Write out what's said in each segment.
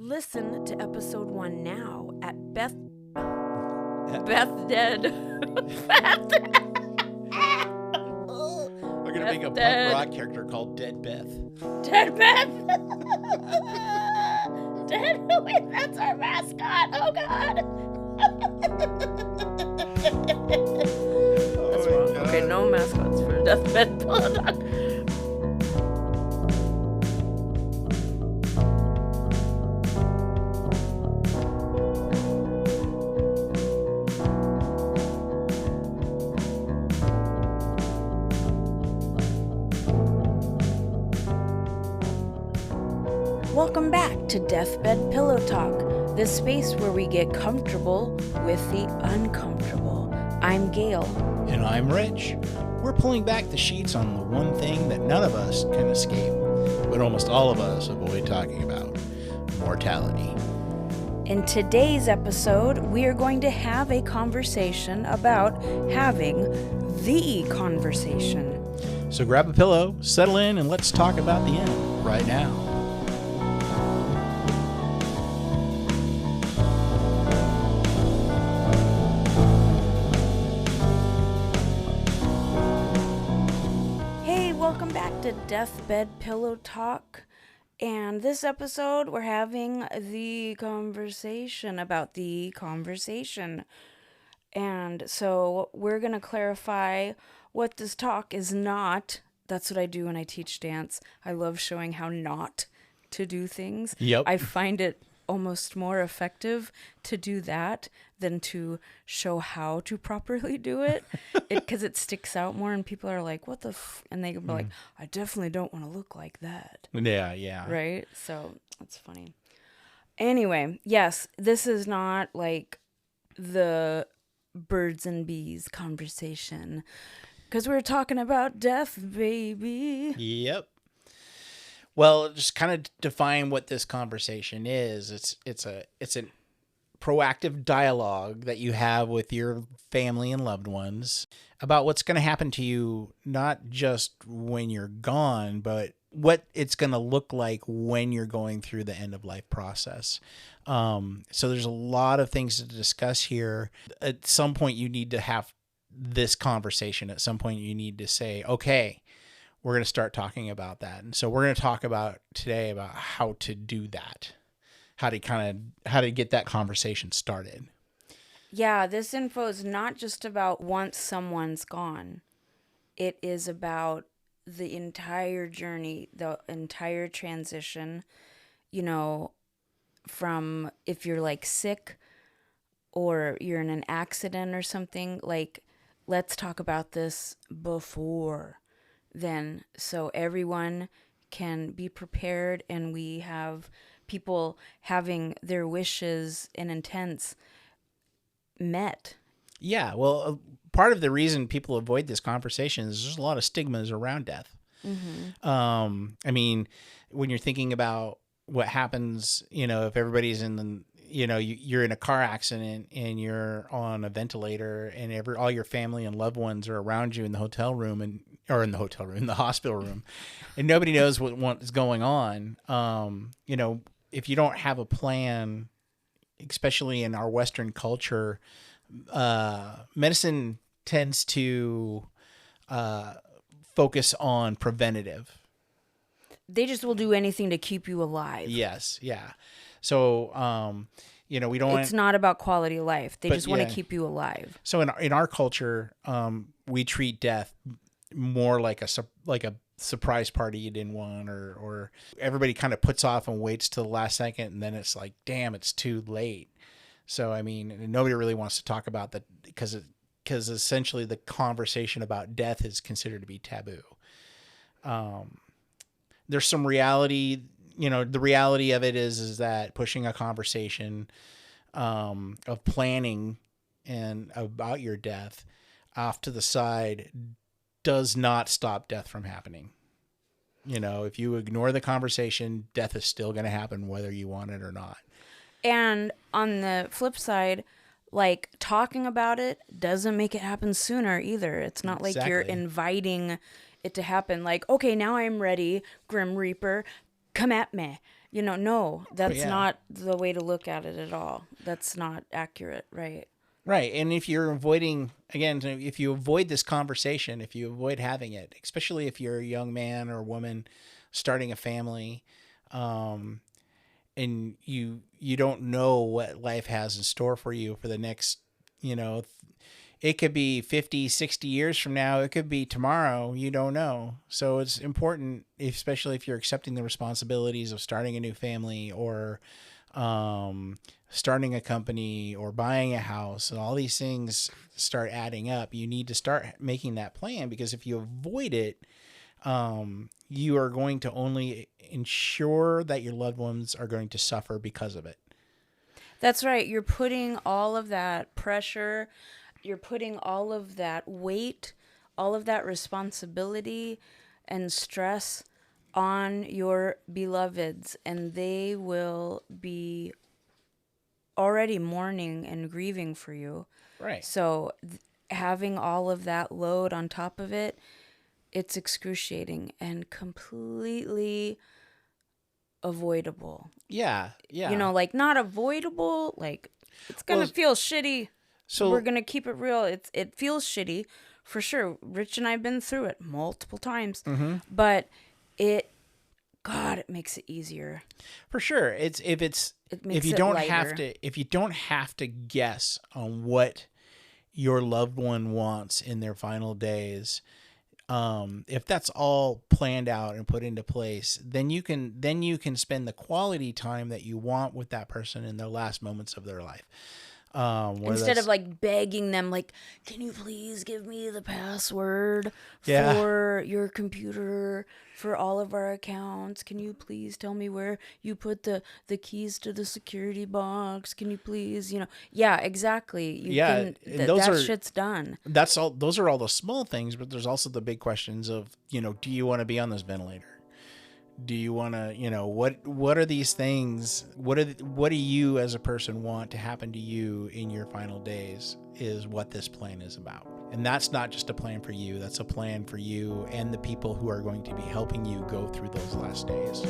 Listen to episode 1 now at Beth Dead. We're gonna make a Dead. punk rock character called Dead Beth. Dead Beth. Dead. That's our mascot. Oh God. That's wrong. God. Okay, no mascots for Deathbed Pillow Talk. Welcome back to Deathbed Pillow Talk, the space where we get comfortable with the uncomfortable. I'm Gayle. And I'm Rich. We're pulling back the sheets on the one thing that none of us can escape, but almost all of us avoid talking about: mortality. In today's episode, we are going to have a conversation about having the conversation. So grab a pillow, settle in, and let's talk about the end right now. Welcome back to Deathbed Pillow Talk, and this episode we're having the conversation about the conversation. And so we're going to clarify what this talk is not. That's what I do when I teach dance. I love showing how not to do things. Yep. I find it almost more effective to do that than to show how to properly do it, because it sticks out more and people are like, what the and they can be like, I definitely don't want to look like that. Yeah. Right? So that's funny. Anyway, yes, this is not like the birds and bees conversation, because we're talking about death, baby. Yep. Well, just kind of define what this conversation is. It's a proactive dialogue that you have with your family and loved ones about what's going to happen to you, not just when you're gone, but what it's going to look like when you're going through the end of life process. So there's a lot of things to discuss here. At some point, you need to have this conversation. At some point, you need to say, okay, we're going to start talking about that. And so we're going to talk about today about how to do that, how to get that conversation started. Yeah, this info is not just about once someone's gone. It is about the entire journey, the entire transition, from if you're like sick or you're in an accident or something, like, let's talk about this before then, so everyone can be prepared and we have people having their wishes and intents met. Yeah, well, part of the reason people avoid this conversation is there's a lot of stigmas around death. Mm-hmm. I mean, when you're thinking about what happens, if everybody's in the, you're in a car accident and you're on a ventilator and all your family and loved ones are around you in the hotel room in the hospital room, and nobody knows what is going on. If you don't have a plan, especially in our Western culture, medicine tends to focus on preventative. They just will do anything to keep you alive. Yes. Yeah. So, we don't. It's not about quality of life. They just want to keep you alive. So in our culture, we treat death more like a surprise party you didn't want, or everybody kind of puts off and waits till the last second, and then it's like, damn, it's too late. So I mean, nobody really wants to talk about that because essentially the conversation about death is considered to be taboo. There's some reality. The reality of it is that pushing a conversation of planning and about your death off to the side does not stop death from happening. If you ignore the conversation, death is still going to happen whether you want it or not. And on the flip side, like, talking about it doesn't make it happen sooner either. It's not like you're inviting it to happen. Like, okay, now I'm ready, Grim Reaper. come at me. No, Oh that's yeah. not the way to look at it at all. That's not accurate, right? Right. And if you're avoiding, again, if you avoid this conversation, if you avoid having it, especially if you're a young man or woman starting a family, um, and you don't know what life has in store for you for the next, you know, it could be 50, 60 years from now. It could be tomorrow. You don't know. So it's important, especially if you're accepting the responsibilities of starting a new family or um, starting a company or buying a house, and all these things start adding up. You need to start making that plan, because if you avoid it, you are going to only ensure that your loved ones are going to suffer because of it. That's right. You're putting all of that pressure, you're putting all of that weight, all of that responsibility and stress on your beloveds, and they will be already mourning and grieving for you. Right. So, having all of that load on top of it, it's excruciating and completely avoidable. Yeah. Yeah. Like not avoidable, like it's going to Well, feel shitty. We're so going to keep it real. It feels shitty for sure. Rich and I've been through it multiple times. mhm. But it it makes it easier. For sure. It's It if makes you it don't have lighter. to if you don't have to guess on what your loved one wants in their final days, if that's all planned out and put into place, then you can spend the quality time that you want with that person in their last moments of their life. Whether Instead of that's like begging them, like, can you please give me the password yeah, for your computer for all of our accounts? Can you please tell me where you put the keys to the security box? Can you please, yeah, exactly. You yeah, can and those that are shit's done. that's all. Those are all the small things, but there's also the big questions of, do you want to be on this ventilator? Do you want to, what are these things? What do you as a person want to happen to you in your final days? Is what this plan is about. And that's not just a plan for you, that's a plan for you and the people who are going to be helping you go through those last days.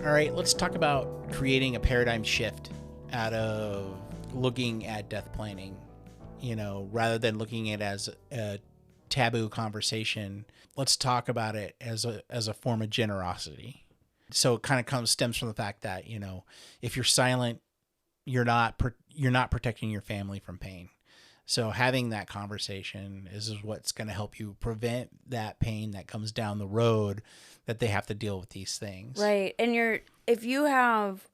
All right, let's talk about creating a paradigm shift out of looking at death planning, rather than looking at it as a taboo conversation. Let's talk about it as a form of generosity. So it kind of stems from the fact that, if you're silent, you're not protecting your family from pain. So having that conversation is what's going to help you prevent that pain that comes down the road, that they have to deal with these things. Right. And if you have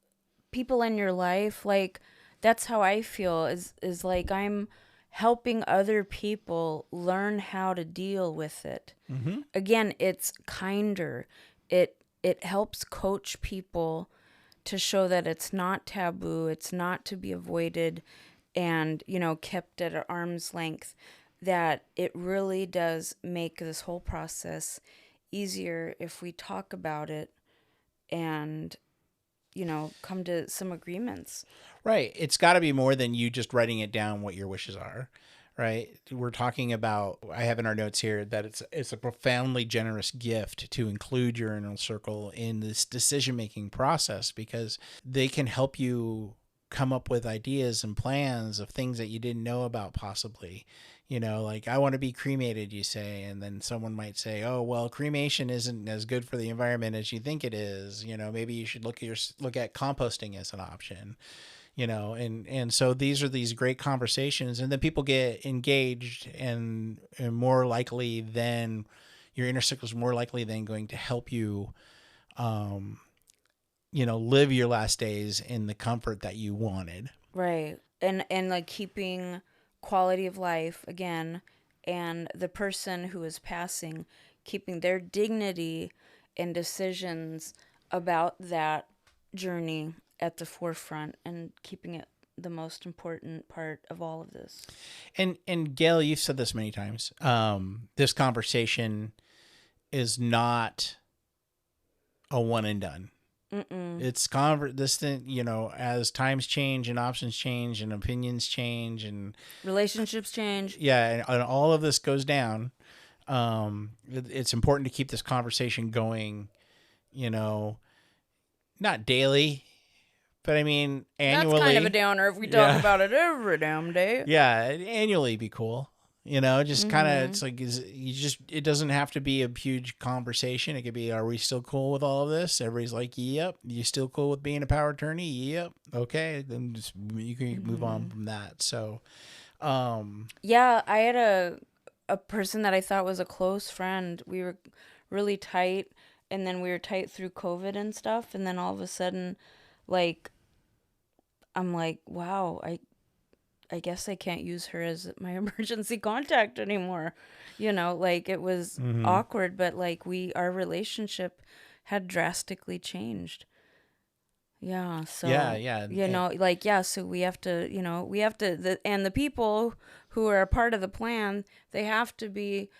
people in your life, like that's how I feel is like I'm helping other people learn how to deal with it. Mm-hmm. Again, it's kinder. It helps coach people to show that it's not taboo, it's not to be avoided and, kept at arm's length, that it really does make this whole process easier if we talk about it and, come to some agreements. Right. It's got to be more than you just writing it down what your wishes are. Right. We're talking about, I have in our notes here that it's a profoundly generous gift to include your inner circle in this decision making process, because they can help you come up with ideas and plans of things that you didn't know about possibly. Like, I want to be cremated, you say, and then someone might say, oh, well, cremation isn't as good for the environment as you think it is. Maybe you should look at composting as an option. And so these are these great conversations, and then people get engaged, and more likely than, your inner circle is more likely than going to help you live your last days in the comfort that you wanted. Right. And like keeping quality of life again, and the person who is passing, keeping their dignity and decisions about that journey at the forefront, and keeping it the most important part of all of this. And Gail, you've said this many times. This conversation is not a one and done. It's this thing, as times change and options change and opinions change and relationships change. Yeah, and all of this goes down. It's important to keep this conversation going, not daily, but I mean annually. That's kind of a downer if we talk about it every damn day. Yeah, annually be cool. Just kind of, it's like, it doesn't have to be a huge conversation. It could be, are we still cool with all of this? Everybody's like, yep. You still cool with being a power attorney? Yep. Okay. Then you can move on from that. So, yeah, I had a person that I thought was a close friend. We were really tight, and then we were tight through COVID and stuff. And then all of a sudden, like, I'm like, wow, I guess I can't use her as my emergency contact anymore. It was awkward, but like our relationship had drastically changed. Yeah. So, yeah. so we have to, and the people who are a part of the plan, they have to be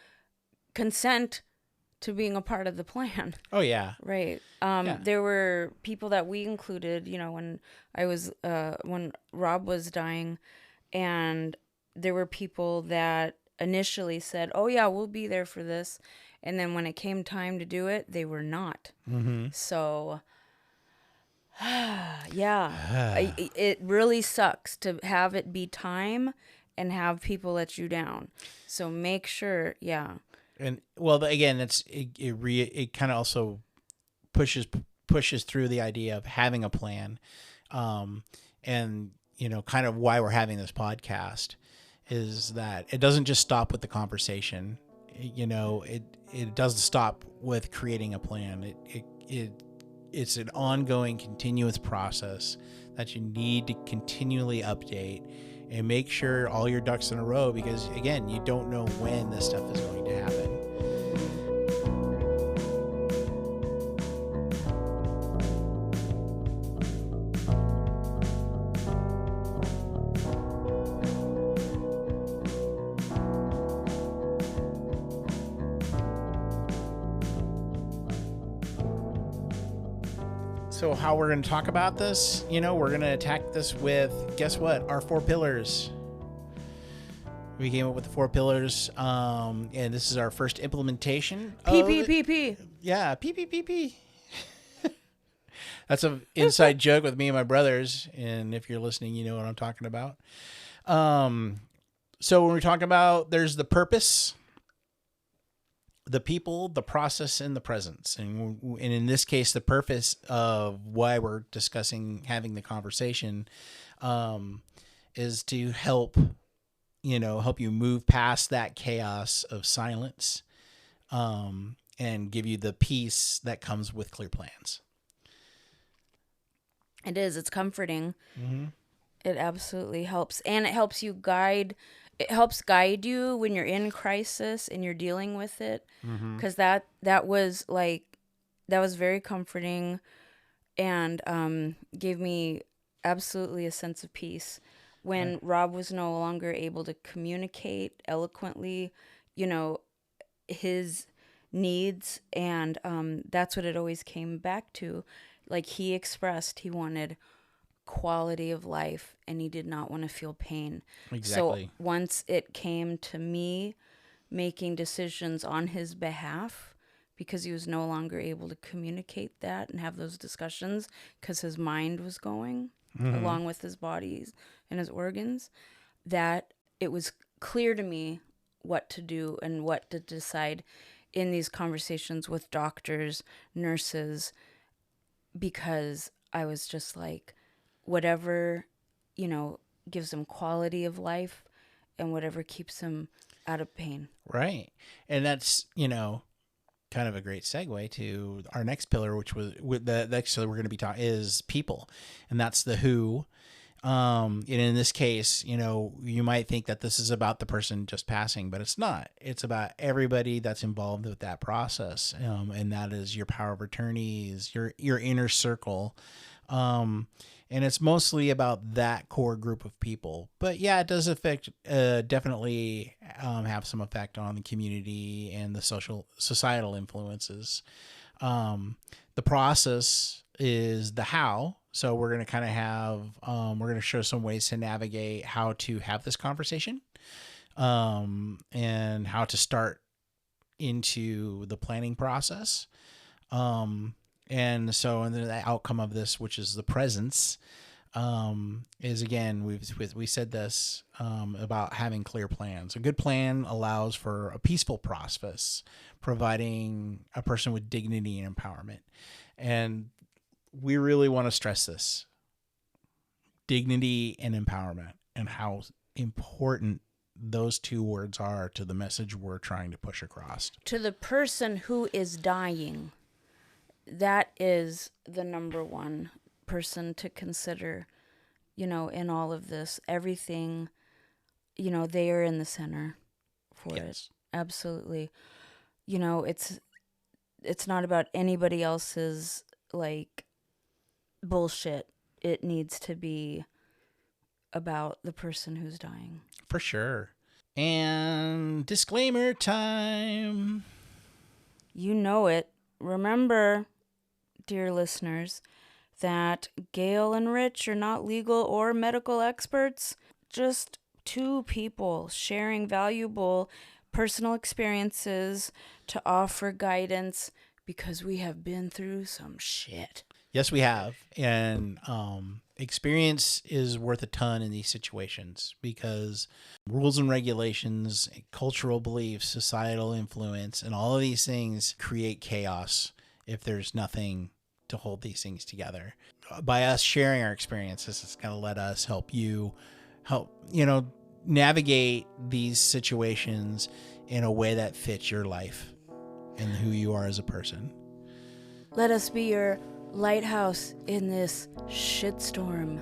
consent to being a part of the plan. Oh yeah. Right. There were people that we included, when when Rob was dying, and there were people that initially said, oh yeah, we'll be there for this. And then when it came time to do it, they were not. So, yeah, it really sucks to have it be time and have people let you down. So make sure, yeah. And well, again, it kind of also pushes through the idea of having a plan, and kind of why we're having this podcast is that it doesn't just stop with the conversation. It doesn't stop with creating a plan. It's an ongoing, continuous process that you need to continually update and make sure all your ducks in a row, because again, you don't know when this stuff is going to happen. So how we're going to talk about this, we're going to attack this with, guess what? Our 4 pillars. We came up with the 4 pillars, and this is our first implementation. P. Yeah, P. That's an inside joke with me and my brothers, and if you're listening, you know what I'm talking about. So when we talk about, there's the purpose, the people, the process, and the presence. And in this case, the purpose of why we're discussing having the conversation is to help you move past that chaos of silence, and give you the peace that comes with clear plans. It is. It's comforting. It absolutely helps. And it helps you guide. It helps guide you when you're in crisis and you're dealing with it. Because that was very comforting, and gave me absolutely a sense of peace when Rob was no longer able to communicate eloquently, his needs. And that's what it always came back to. Like, he expressed he wanted quality of life, and he did not want to feel pain. Exactly. So once it came to me making decisions on his behalf, because he was no longer able to communicate that and have those discussions because his mind was going along with his bodies and his organs, that it was clear to me what to do and what to decide in these conversations with doctors, nurses, because I was just like, whatever, gives him quality of life and whatever keeps him out of pain. Right. And that's, kind of a great segue to our next pillar, which was with the next pillar we're going to be talking is people. And that's the who. And in this case, you might think that this is about the person just passing, but it's not. It's about everybody that's involved with that process. And that is your power of attorneys, your inner circle. and it's mostly about that core group of people. But yeah, it does affect, definitely have some effect on the community and the societal influences. The process is the how. So we're going to kind of have, we're going to show some ways to navigate how to have this conversation, and how to start into the planning process. And so, and then the outcome of this, which is the presence, is again, we said this, about having clear plans. A good plan allows for a peaceful process, providing a person with dignity and empowerment. And we really want to stress this: dignity and empowerment, and how important those two words are to the message we're trying to push across. To the person who is dying, that is the number one person to consider, in all of this. Everything, they are in the center for it. Absolutely. It's not about anybody else's, like, bullshit. It needs to be about the person who's dying. For sure. And disclaimer time. You know it. Remember, dear listeners, that Gayle and Rich are not legal or medical experts, just two people sharing valuable personal experiences to offer guidance, because we have been through some shit. Yes, we have. And experience is worth a ton in these situations, because rules and regulations, cultural beliefs, societal influence, and all of these things create chaos if there's nothing to hold these things together. By us sharing our experiences, it's going to let us help navigate these situations in a way that fits your life and who you are as a person. Let us be your lighthouse in this shitstorm.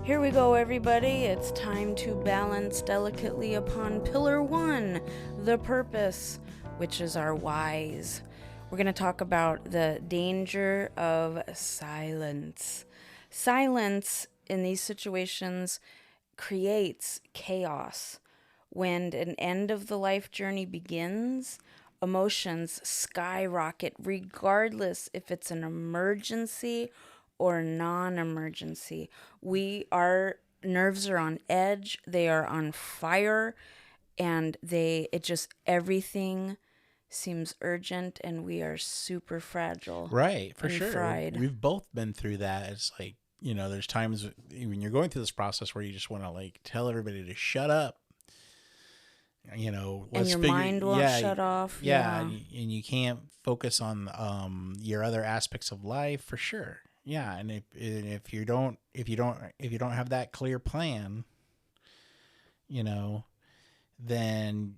Here we go, everybody. It's time to balance delicately upon pillar one, the purpose, which is our whys. We're going to talk about the danger of silence. Silence in these situations creates chaos. When an end of the life journey begins, emotions skyrocket regardless if it's an emergency or non-emergency. Our nerves are on edge, they are on fire, and everything seems urgent, and we are super fragile. Right, for sure. Fried. We've both been through that. It's like, there's times when you're going through this process where you just want to, like, tell everybody to shut up. And your mind won't shut off. Yeah, and you can't focus on your other aspects of life, for sure. Yeah, and if you don't have that clear plan, then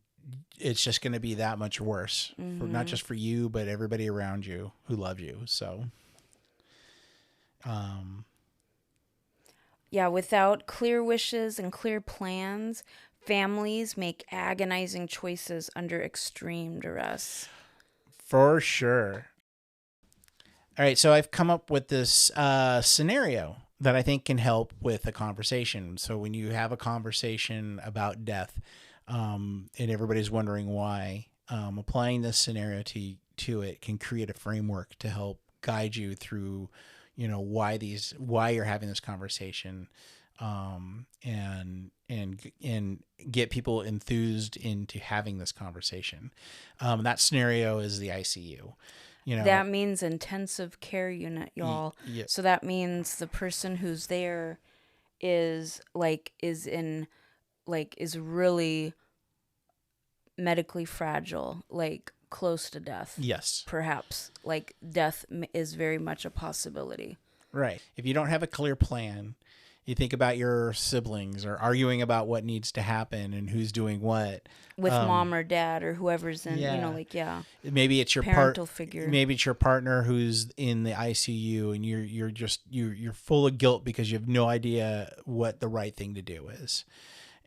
it's just going to be that much worse, for not just for you, but everybody around you who love you. So, yeah, without clear wishes and clear plans, families make agonizing choices under extreme duress. For sure. All right, so I've come up with this scenario that I think can help with a conversation. So when you have a conversation about death, and everybody's wondering why, applying this scenario to it can create a framework to help guide you through, why you're having this conversation, and get people enthused into having this conversation. That scenario is the ICU. That means intensive care unit, y'all. Yeah. So that means the person who's there is really medically fragile, like close to death. Yes. Perhaps. Like death is very much a possibility. Right. If you don't have a clear plan, You think about your siblings or arguing about what needs to happen and who's doing what. With mom or dad or whoever's in, Yeah. like, yeah, Maybe it's your parental figure. maybe it's your partner who's in the ICU and you're full of guilt because you have no idea what the right thing to do is.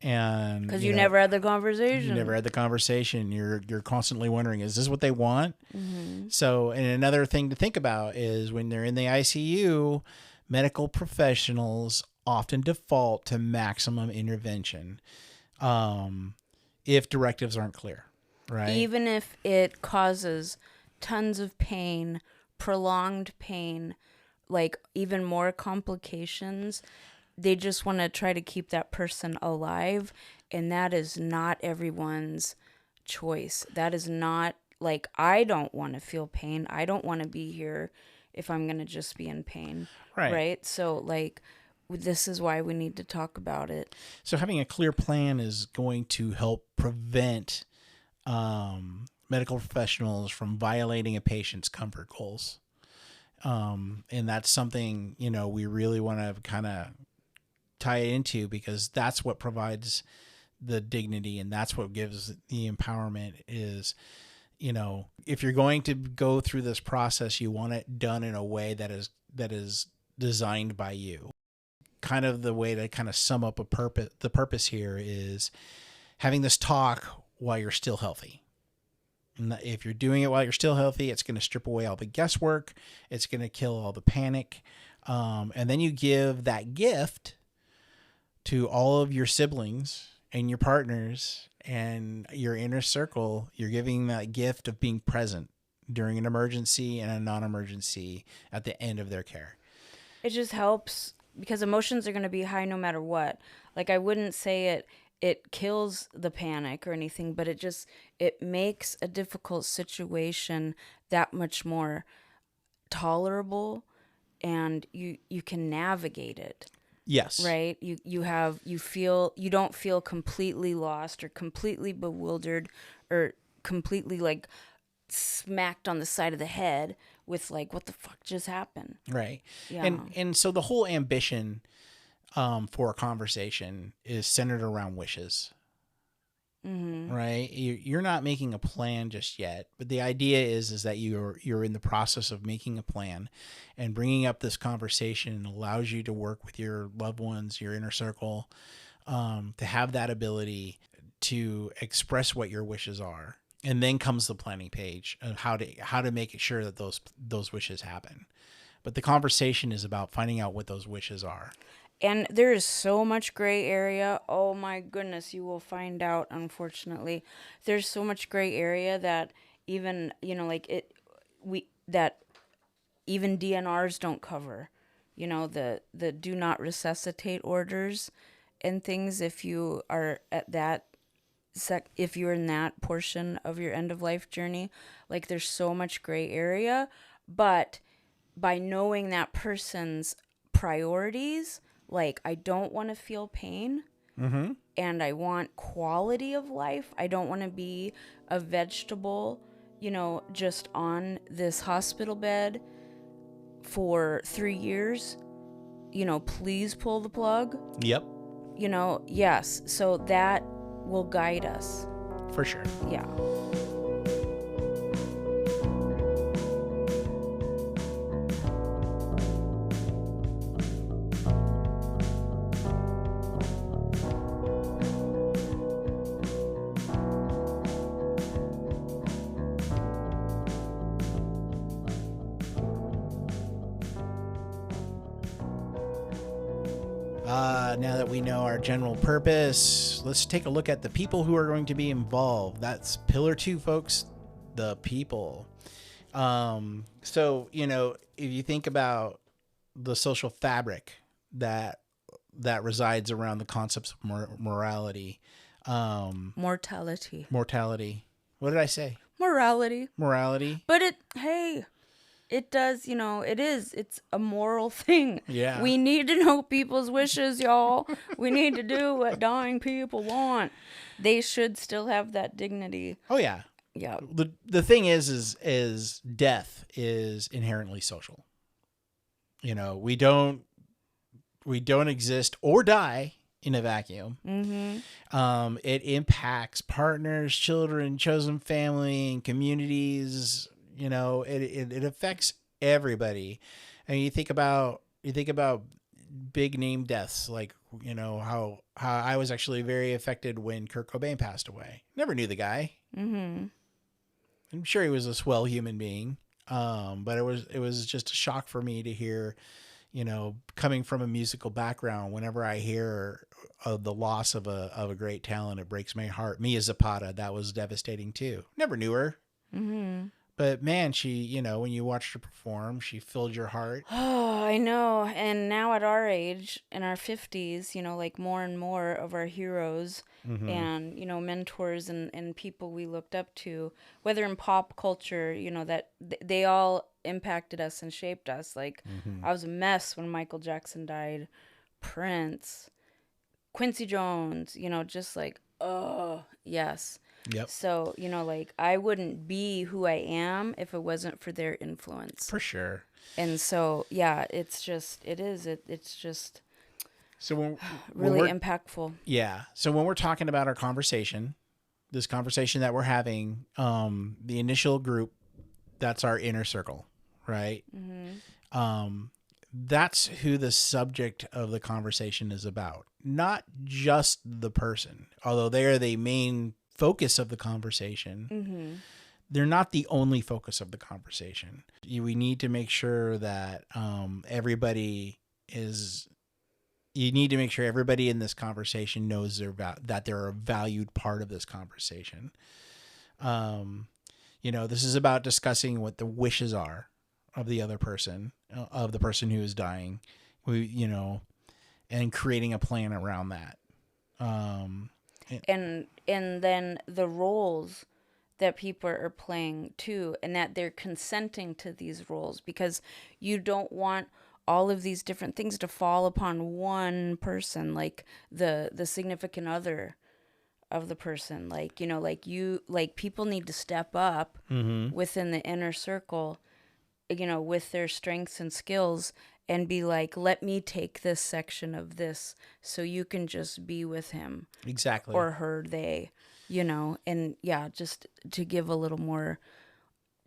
And because you never had the conversation. you never had the conversation. You're constantly wondering, is this what they want? Mm-hmm. So, and another thing to think about is when they're in the ICU, medical professionals often default to maximum intervention if directives aren't clear, right? Even if it causes tons of pain, prolonged pain, like even more complications, they just want to try to keep that person alive. And that is not everyone's choice. That is not, like, I don't want to feel pain. I don't want to be here if I'm going to just be in pain. Right. So, like, this is why we need to talk about it. So having a clear plan is going to help prevent medical professionals from violating a patient's comfort goals. And that's something, we really want to kind of tie it into, because that's what provides the dignity and that's what gives the empowerment is, if you're going to go through this process, you want it done in a way that is designed by you. Kind of the way to kind of sum up the purpose here is having this talk while you're still healthy. And if you're doing it while you're still healthy, it's going to strip away all the guesswork. It's going to kill all the panic. And then you give that gift to all of your siblings and your partners and your inner circle. You're giving that gift of being present during an emergency and a non-emergency at the end of their care. It just helps because emotions are going to be high no matter what. Like, I wouldn't say it kills the panic or anything, but it makes a difficult situation that much more tolerable, and you can navigate it. Yes. Right? You don't feel completely lost or completely bewildered or completely like smacked on the side of the head with like, what the fuck just happened? Right. Yeah. And so the whole ambition for a conversation is centered around wishes. Mm-hmm. Right? You're not making a plan just yet, but the idea is that you're in the process of making a plan, and bringing up this conversation allows you to work with your loved ones, your inner circle, to have that ability to express what your wishes are. And then comes the planning page of how to make sure that those wishes happen. But the conversation is about finding out what those wishes are. And there is so much gray area. Oh my goodness, you will find out, unfortunately. There's so much gray area that even, that even DNRs don't cover. The do not resuscitate orders and things if you are at that if you're in that portion of your end of life journey. Like, there's so much gray area, but by knowing that person's priorities, like, I don't want to feel pain, mm-hmm. and I want quality of life. I don't want to be a vegetable, just on this hospital bed for 3 years. Please pull the plug. Yep. Yes. So that will guide us. For sure. Yeah. Now that we know our general purpose, let's take a look at the people who are going to be involved. That's pillar 2, folks, the people. So, if you think about the social fabric that resides around the concepts of morality. Mortality. What did I say? Morality. But it does, it's a moral thing. Yeah. We need to know people's wishes, y'all. We need to do what dying people want. They should still have that dignity. Oh, yeah. Yeah. The thing is death is inherently social. We don't We don't exist or die in a vacuum. It impacts partners, children, chosen family, and communities. It affects everybody. And you think about big name deaths, like how I was actually very affected when Kurt Cobain passed away. Never knew the guy. I'm sure he was a swell human being, but it was just a shock for me to hear, coming from a musical background. Whenever I hear of the loss of a great talent, it breaks my heart. Mia Zapata, that was devastating too. Never knew her. But man, she, when you watched her perform, she filled your heart. Oh, I know. And now at our age, in our 50s, like more and more of our heroes and, mentors and people we looked up to, whether in pop culture, that they all impacted us and shaped us. Like, I was a mess when Michael Jackson died, Prince, Quincy Jones, just like, oh, yes. Yep. So, like I wouldn't be who I am if it wasn't for their influence. For sure. And so, yeah, it's just So when really impactful. Yeah. So when we're talking about our conversation, this conversation that we're having, the initial group, that's our inner circle, right? That's who the subject of the conversation is about. Not just the person, although they are the main focus of the conversation. They're not the only focus of the conversation. We need to make sure that everybody in this conversation knows that they're a valued part of this conversation. This is about discussing what the wishes are of the other person, of the person who is dying, and creating a plan around that. And then the roles that people are playing too, and that they're consenting to these roles, because you don't want all of these different things to fall upon one person, like the significant other of the person. Like, people need to step up within the inner circle, with their strengths and skills, and be like, let me take this section of this so you can just be with him. Exactly. Or her, they, and yeah, just to give a little more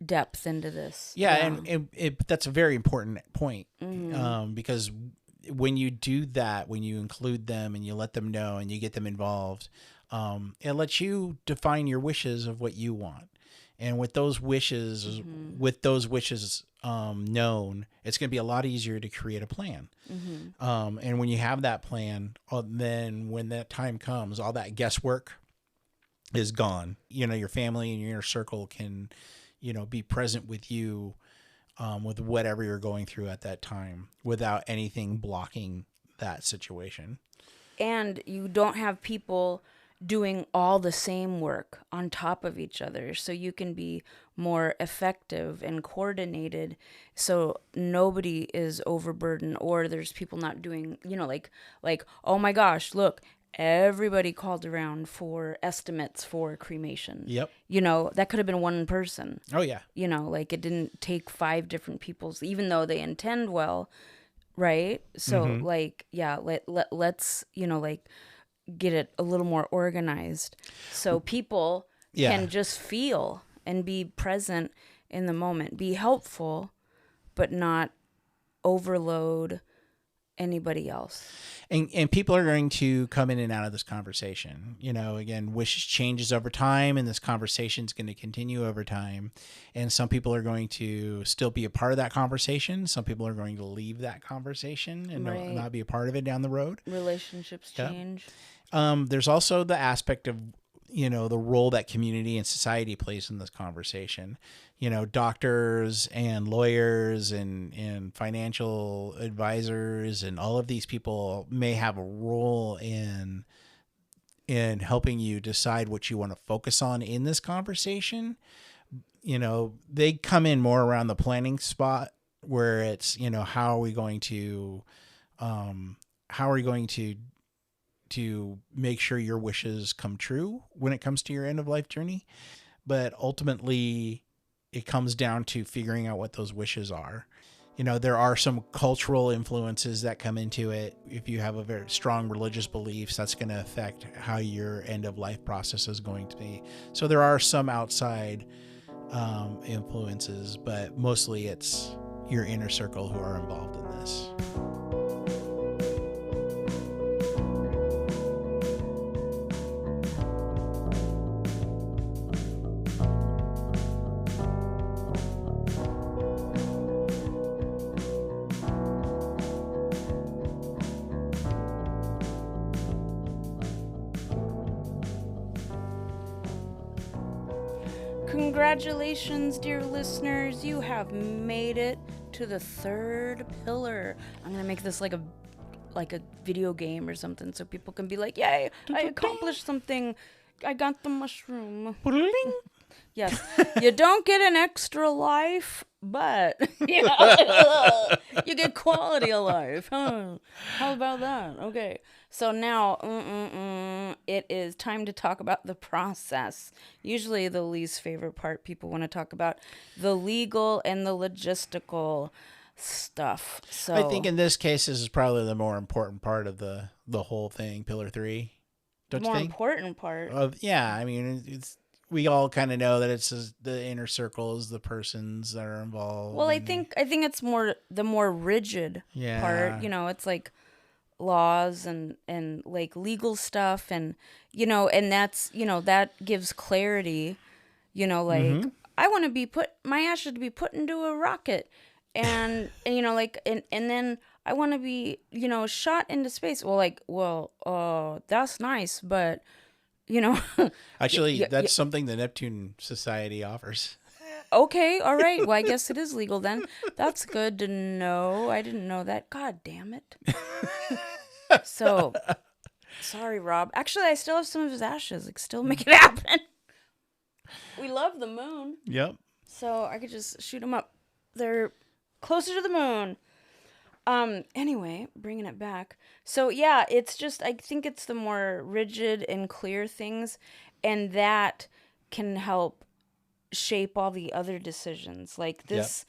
depth into this. Yeah. And that's a very important point, because when you do that, when you include them and you let them know and you get them involved, it lets you define your wishes of what you want. And with those wishes, known, it's going to be a lot easier to create a plan. And when you have that plan, then when that time comes, all that guesswork is gone. Your family and your inner circle can, be present with you, with whatever you're going through at that time, without anything blocking that situation. And you don't have people doing all the same work on top of each other, so you can be more effective and coordinated, so nobody is overburdened, or there's people not doing, like oh my gosh, look, everybody called around for estimates for cremation. Yep. That could have been one person. Oh yeah. Like it didn't take 5 different people's, even though they intend well, right? So like, yeah, let's get it a little more organized, so people can just feel and be present in the moment, be helpful, but not overload anybody else. And people are going to come in and out of this conversation. Again, wishes changes over time, and this conversation is going to continue over time. And some people are going to still be a part of that conversation. Some people are going to leave that conversation and not be a part of it down the road. Relationships change. There's also the aspect of, the role that community and society plays in this conversation. Doctors and lawyers and financial advisors and all of these people may have a role in helping you decide what you want to focus on in this conversation. They come in more around the planning spot, where it's, how are we going to make sure your wishes come true when it comes to your end of life journey. But ultimately, it comes down to figuring out what those wishes are. there are some cultural influences that come into it. If you have a very strong religious beliefs, that's going to affect how your end of life process is going to be. So there are some outside influences, but mostly it's your inner circle who are involved in this. Congratulations, dear listeners. You have made it to the third pillar. I'm going to make this like a video game or something so people can be like, yay, I accomplished something. I got the mushroom. Yes. You don't get an extra life, but you get quality of life. Huh? How about that? Okay. So now it is time to talk about the process. Usually the least favorite part people want to talk about, the legal and the logistical stuff. So I think in this case, this is probably the more important part of the whole thing, Pillar 3. Don't the you more think? important part. I mean, we all kind of know that it's the inner circle is the persons that are involved. Well, I think it's more the more rigid part. It's like laws and like legal stuff, and and that's that gives clarity. Like I want to be my ashes to be put into a rocket, and and then I want to be shot into space. Well, that's nice, but actually, that's something the Neptune Society offers. Okay, all right. Well, I guess it is legal then. That's good to know. I didn't know that. God damn it. So, sorry, Rob. Actually, I still have some of his ashes. Like, still make it happen. We love the moon. Yep. So I could just shoot them up. They're closer to the moon. Anyway, bringing it back. So yeah, it's just, I think it's the more rigid and clear things, and that can help shape all the other decisions. Like this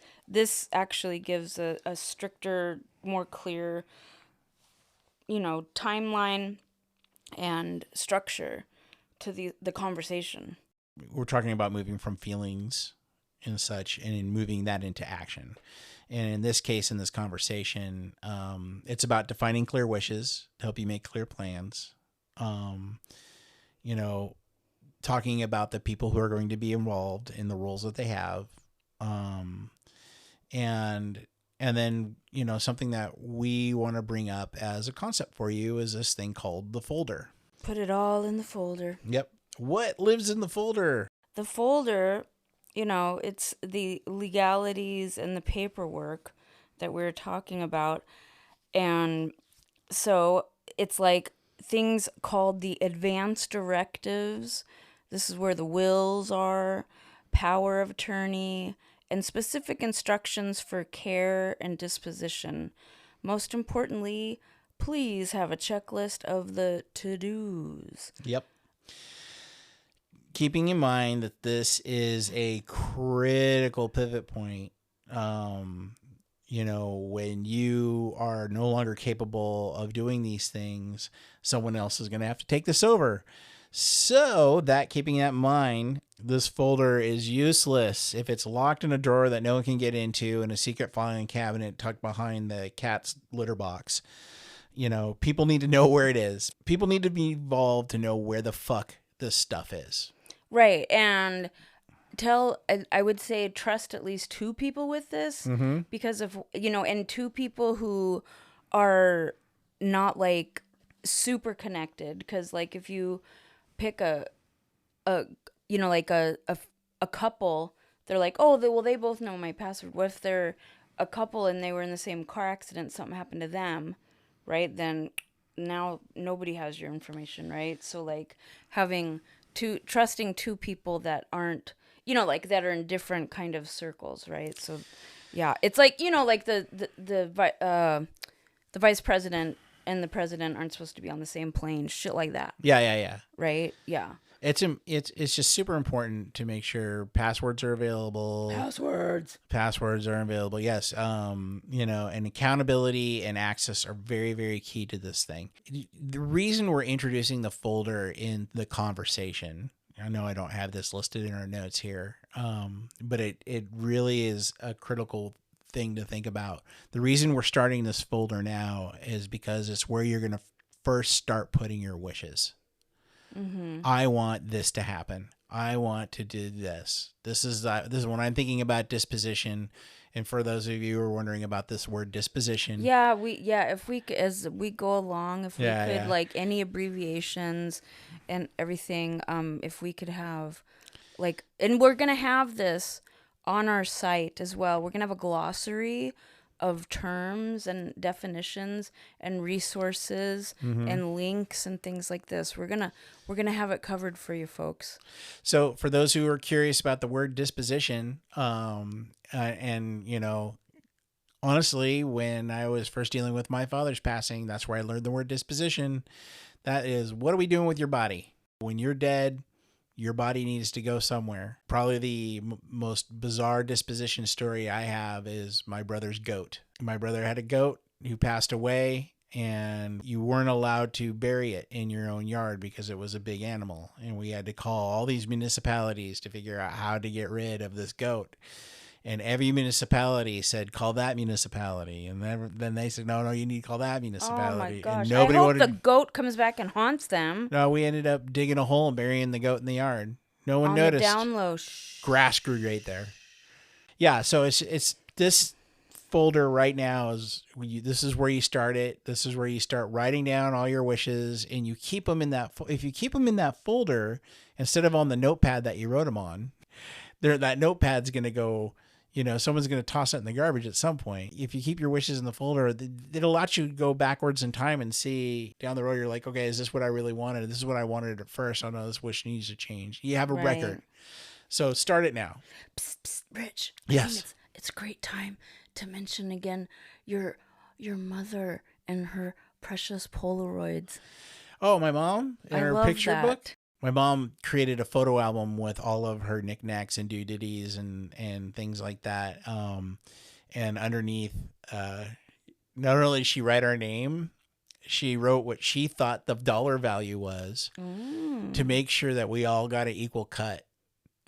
actually gives a stricter, more clear, timeline and structure to the conversation. We're talking about moving from feelings and such and moving that into action. And in this case, in this conversation, it's about defining clear wishes to help you make clear plans. Talking about the people who are going to be involved in the roles that they have. And then, something that we want to bring up as a concept for you is this thing called the folder. Put it all in the folder. Yep. What lives in the folder? The folder, it's the legalities and the paperwork that we're talking about. And so it's like things called the advance directives. This is where the wills are, power of attorney, and specific instructions for care and disposition. Most importantly, please have a checklist of the to-dos. Yep. Keeping in mind that this is a critical pivot point, when you are no longer capable of doing these things, someone else is going to have to take this over. So that, keeping that in mind, this folder is useless if it's locked in a drawer that no one can get into in a secret filing cabinet tucked behind the cat's litter box. People need to know where it is. People need to be involved to know where the fuck this stuff is. Right. And I would say trust at least two people with this, because of, and two people who are not like super connected. Because like if you pick a couple, they're like, oh, they both know my password. What if they're a couple and they were in the same car accident, something happened to them, right? Then now nobody has your information, right? So like trusting two people that aren't, that are in different kind of circles, right? So yeah, it's like, like the vice president and the president aren't supposed to be on the same plane, shit like that. Yeah. Right? Yeah. It's just super important to make sure passwords are available. Passwords are available. Yes. And accountability and access are very, very key to this thing. The reason we're introducing the folder in the conversation, I know I don't have this listed in our notes here, but it really is a critical thing to think about. The reason we're starting this folder now is because it's where you're going to first start putting your wishes. I want this to happen. I want to do this. This is when I'm thinking about disposition. And for those of you who are wondering about this word disposition, if we as we go along, if we could like any abbreviations and everything, if we could have like, and we're gonna have this on our site as well. We're gonna have a glossary of terms and definitions and resources and links and things like this. We're gonna have it covered for you folks. So for those who are curious about the word disposition, honestly, when I was first dealing with my father's passing, that's where I learned the word disposition. That is, what are we doing with your body? When you're dead, your body needs to go somewhere. Probably the most bizarre disposition story I have is my brother's goat. My brother had a goat who passed away, and you weren't allowed to bury it in your own yard because it was a big animal. And we had to call all these municipalities to figure out how to get rid of this goat. And every municipality said, call that municipality. And then they said, no, you need to call that municipality. Oh my gosh. And nobody I hope the goat comes back and haunts them. No, we ended up digging a hole and burying the goat in the yard. No one on noticed. The down low. Grass grew right there. Yeah, so it's this folder right now this is where you start it. This is where you start writing down all your wishes, and you keep them in that. If you keep them in that folder instead of on the notepad that you wrote them on, that notepad's going to go. Someone's going to toss it in the garbage at some point. If you keep your wishes in the folder, it'll let you go backwards in time and see down the road. You're like, okay, is this what I really wanted? This is what I wanted at first. Oh no, this wish needs to change. You have a record. So start it now. Psst, psst, Rich. Yes. It's a great time to mention again your mother and her precious Polaroids. Oh, my mom in her picture book. My mom created a photo album with all of her knickknacks and doodads and things like that. And underneath, not only did she write our name, she wrote what she thought the dollar value was to make sure that we all got an equal cut.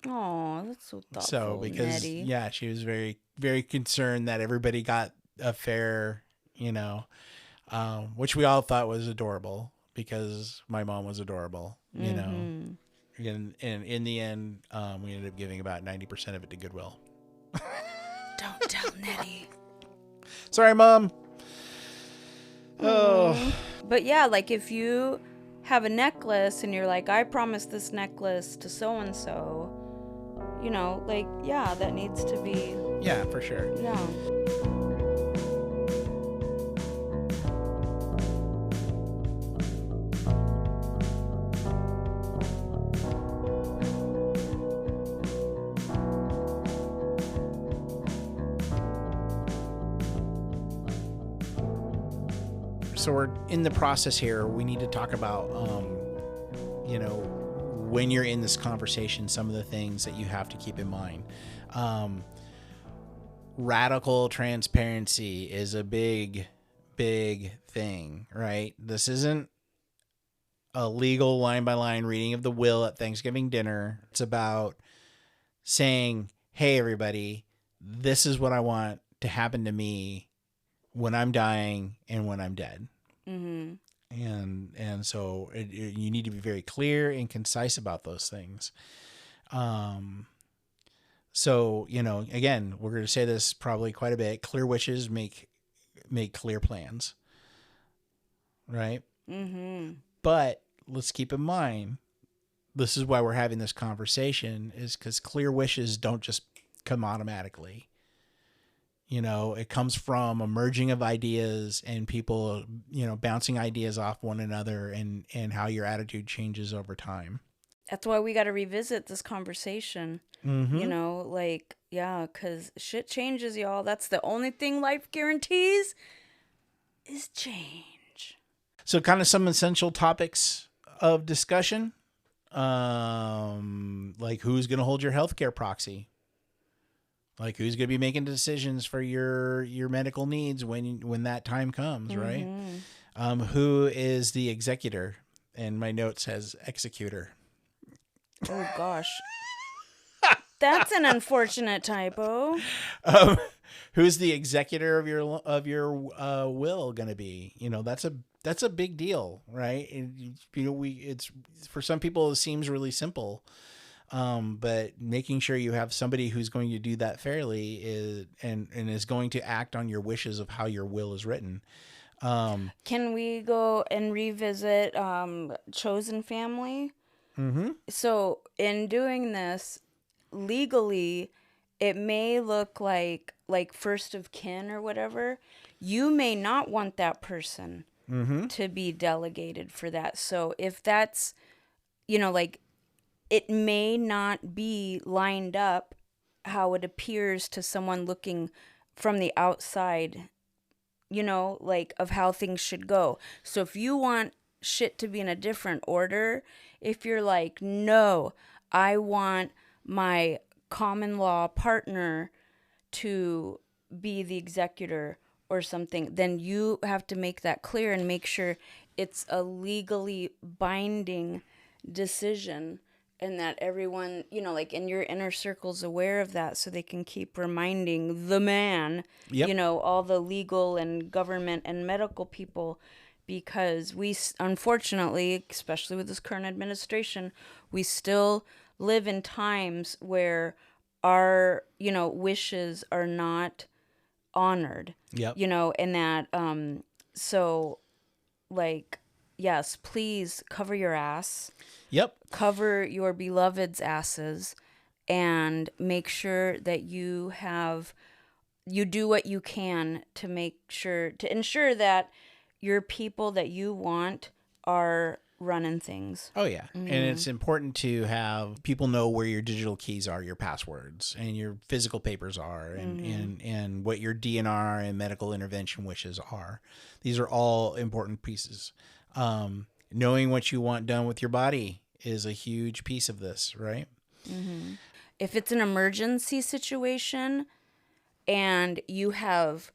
Oh, that's so thoughtful. So because Nettie. She was very, very concerned that everybody got a fair, which we all thought was adorable because my mom was adorable. And in the end, we ended up giving about 90% of it to Goodwill. Don't tell Nettie. Sorry, Mom. Oh. But yeah, like if you have a necklace and you're like, I promised this necklace to so-and-so, that needs to be. Yeah, for sure. Yeah. So we're in the process here. We need to talk about, when you're in this conversation, some of the things that you have to keep in mind. Radical transparency is a big, big thing, right? This isn't a legal line by line reading of the will at Thanksgiving dinner. It's about saying, hey, everybody, this is what I want to happen to me when I'm dying and when I'm dead. And so you need to be very clear and concise about those things. So, again, we're going to say this probably quite a bit. Clear wishes make clear plans. Right? But let's keep in mind, this is why we're having this conversation, is because clear wishes don't just come automatically. It comes from a merging of ideas and people, bouncing ideas off one another and how your attitude changes over time. That's why we got to revisit this conversation. Because shit changes, y'all. That's the only thing life guarantees is change. So kind of some essential topics of discussion. Like who's going to hold your healthcare proxy? Like who's going to be making decisions for your medical needs when that time comes, right? Who is the executor? And my note says executor. Oh gosh. That's an unfortunate typo. Um, who's the executor of your will going to be? You know, that's a big deal, right? And, you know, it's for some people it seems really simple, but making sure you have somebody who's going to do that fairly and is going to act on your wishes of how your will is written. Can we go and revisit chosen family? Mm-hmm. So in doing this legally, it may look like first of kin or whatever. You may not want that person to be delegated for that. So if that's, like, it may not be lined up how it appears to someone looking from the outside, like of how things should go. So if you want shit to be in a different order, if you're like, no, I want my common law partner to be the executor or something, then you have to make that clear and make sure it's a legally binding decision and that everyone, like in your inner circle's aware of that so they can keep reminding the man, Yep. all the legal and government and medical people, because we, unfortunately, especially with this current administration, we still live in times where our, wishes are not honored, Yep. and that, so, like, yes, please cover your ass, Yep. cover your beloved's asses, and make sure that you do what you can to ensure that your people that you want are running things. Oh yeah. And it's important to have people know where your digital keys are, your passwords, and your physical papers are, and what your DNR and medical intervention wishes are. These are all important pieces. Knowing what you want done with your body is a huge piece of this, right? If it's an emergency situation and you have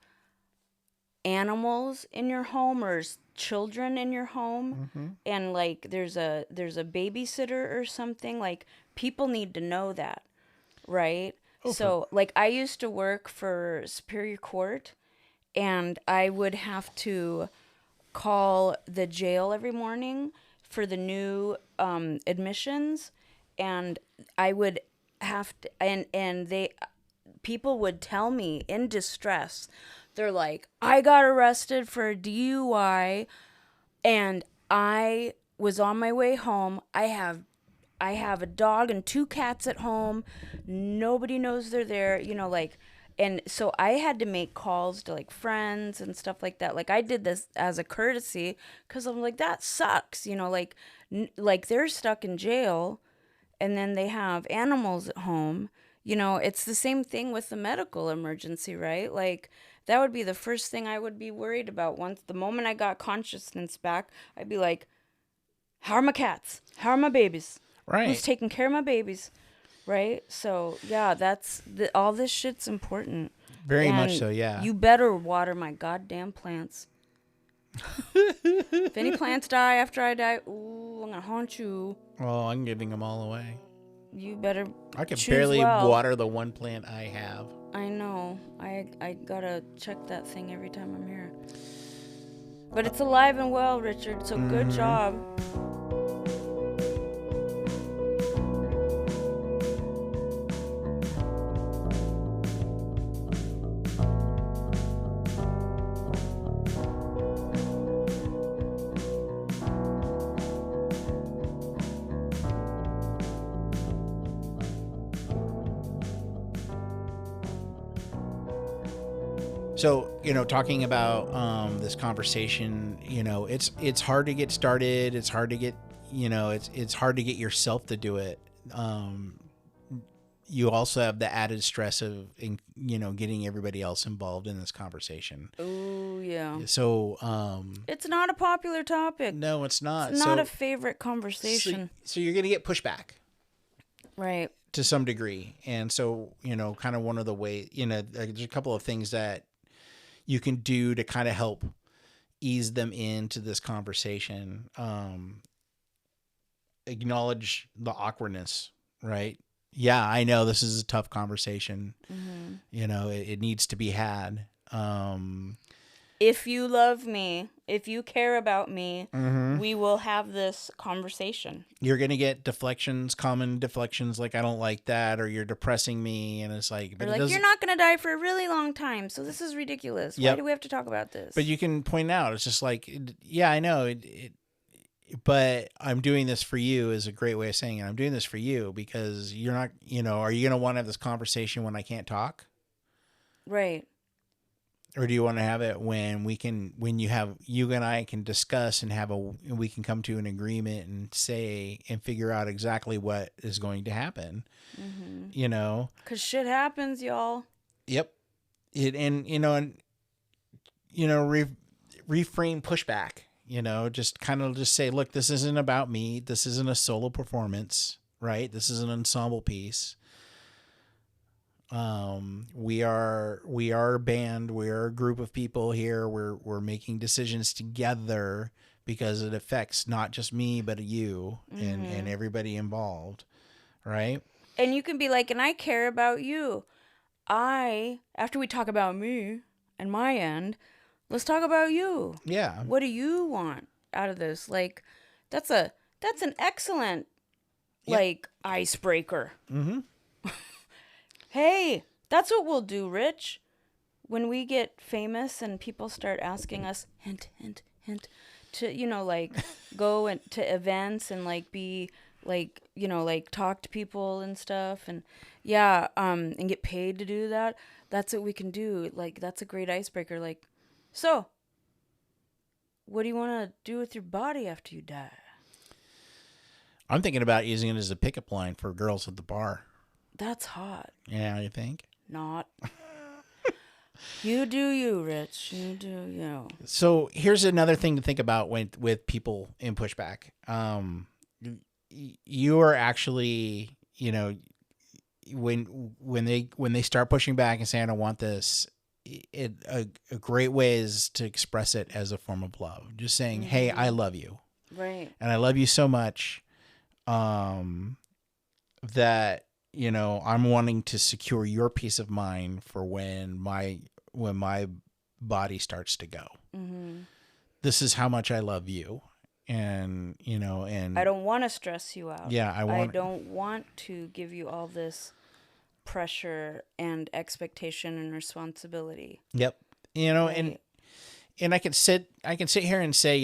animals in your home or children in your home, and like there's a babysitter or something, like people need to know that, right? So like I used to work for Superior Court, and I would have to call the jail every morning for the new admissions, and I would have to, and they people would tell me in distress, they're like, I got arrested for a DUI and I was on my way home. I have a dog and 2 cats at home. Nobody knows they're there, like, and so I had to make calls to like friends and stuff like that. Like I did this as a courtesy cuz I'm like, that sucks, like like they're stuck in jail and then they have animals at home. It's the same thing with the medical emergency, right? Like that would be the first thing I would be worried about. Once the moment I got consciousness back, I'd be like, how are my cats? How are my babies? Right. Who's taking care of my babies? Right? So, yeah, all this shit's important. Very much And so, yeah. you better water my goddamn plants. If any plants die after I die, ooh, I'm gonna haunt you. Well, I'm giving them all away. You better I can choose barely well. water the one plant I have. I know. I gotta check that thing every time I'm here. But it's alive and well, Richard, so good job. So, talking about this conversation, it's hard to get started. It's hard to get, it's hard to get yourself to do it. you also have the added stress of, getting everybody else involved in this conversation. Oh, yeah. So, it's not a popular topic. No, it's not. It's not a favorite conversation. So you're going to get pushback. Right. To some degree. And so, kind of one of the ways, there's a couple of things that you can do to kind of help ease them into this conversation. Acknowledge the awkwardness, right? Yeah, I know this is a tough conversation. Mm-hmm. It needs to be had. If you love me, if you care about me, mm-hmm. we will have this conversation. You're going to get common deflections like, I don't like that, or you're depressing me. And it's like, but you're not going to die for a really long time. So this is ridiculous. Why do we have to talk about this? But you can point out, it's just like, yeah, I know but I'm doing this for you is a great way of saying it. I'm doing this for you because you're not, are you going to want to have this conversation when I can't talk? Right. Or do you want to have it when you and I can discuss and we can come to an agreement and say and figure out exactly what is going to happen, Because shit happens, y'all. Yep. Reframe pushback, just say, look, this isn't about me. This isn't a solo performance, right? This is an ensemble piece. We are a band. We are a group of people here. We're making decisions together because it affects not just me, but you and everybody involved. Right. And you can be like, and I care about you. After we talk about me and my end, let's talk about you. Yeah. What do you want out of this? Like, that's an excellent, icebreaker. Mm-hmm. Hey, that's what we'll do, Rich. When we get famous and people start asking us, hint, hint, hint, to, go to events and, be, talk to people and stuff. And, and get paid to do that. That's what we can do. That's a great icebreaker. So, what do you want to do with your body after you die? I'm thinking about using it as a pickup line for girls at the bar. That's hot. Yeah, you think? Not. You do you, Rich. You do you. So here's another thing to think about with people in pushback. You are actually, when they start pushing back and saying, I don't want this, a great way is to express it as a form of love. Just saying, hey, I love you. Right. And I love you so much that, I'm wanting to secure your peace of mind for when my body starts to go. Mm-hmm. This is how much I love you. And, and I don't want to stress you out. Yeah. I don't want to give you all this pressure and expectation and responsibility. Yep. Right. And I can sit here and say,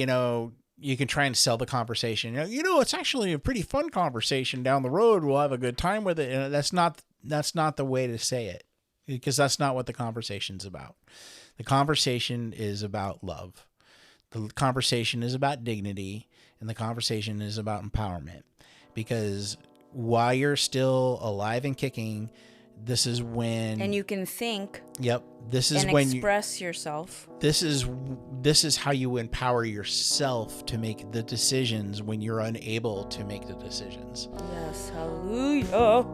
you can try and sell the conversation. It's actually a pretty fun conversation down the road. We'll have a good time with it. And that's not the way to say it, because that's not what the conversation's about. The conversation is about love. The conversation is about dignity, and the conversation is about empowerment, because while you're still alive and kicking, this is when... And you can think. Yep. This is and when express yourself. This is how you empower yourself to make the decisions when you're unable to make the decisions. Yes. Hallelujah.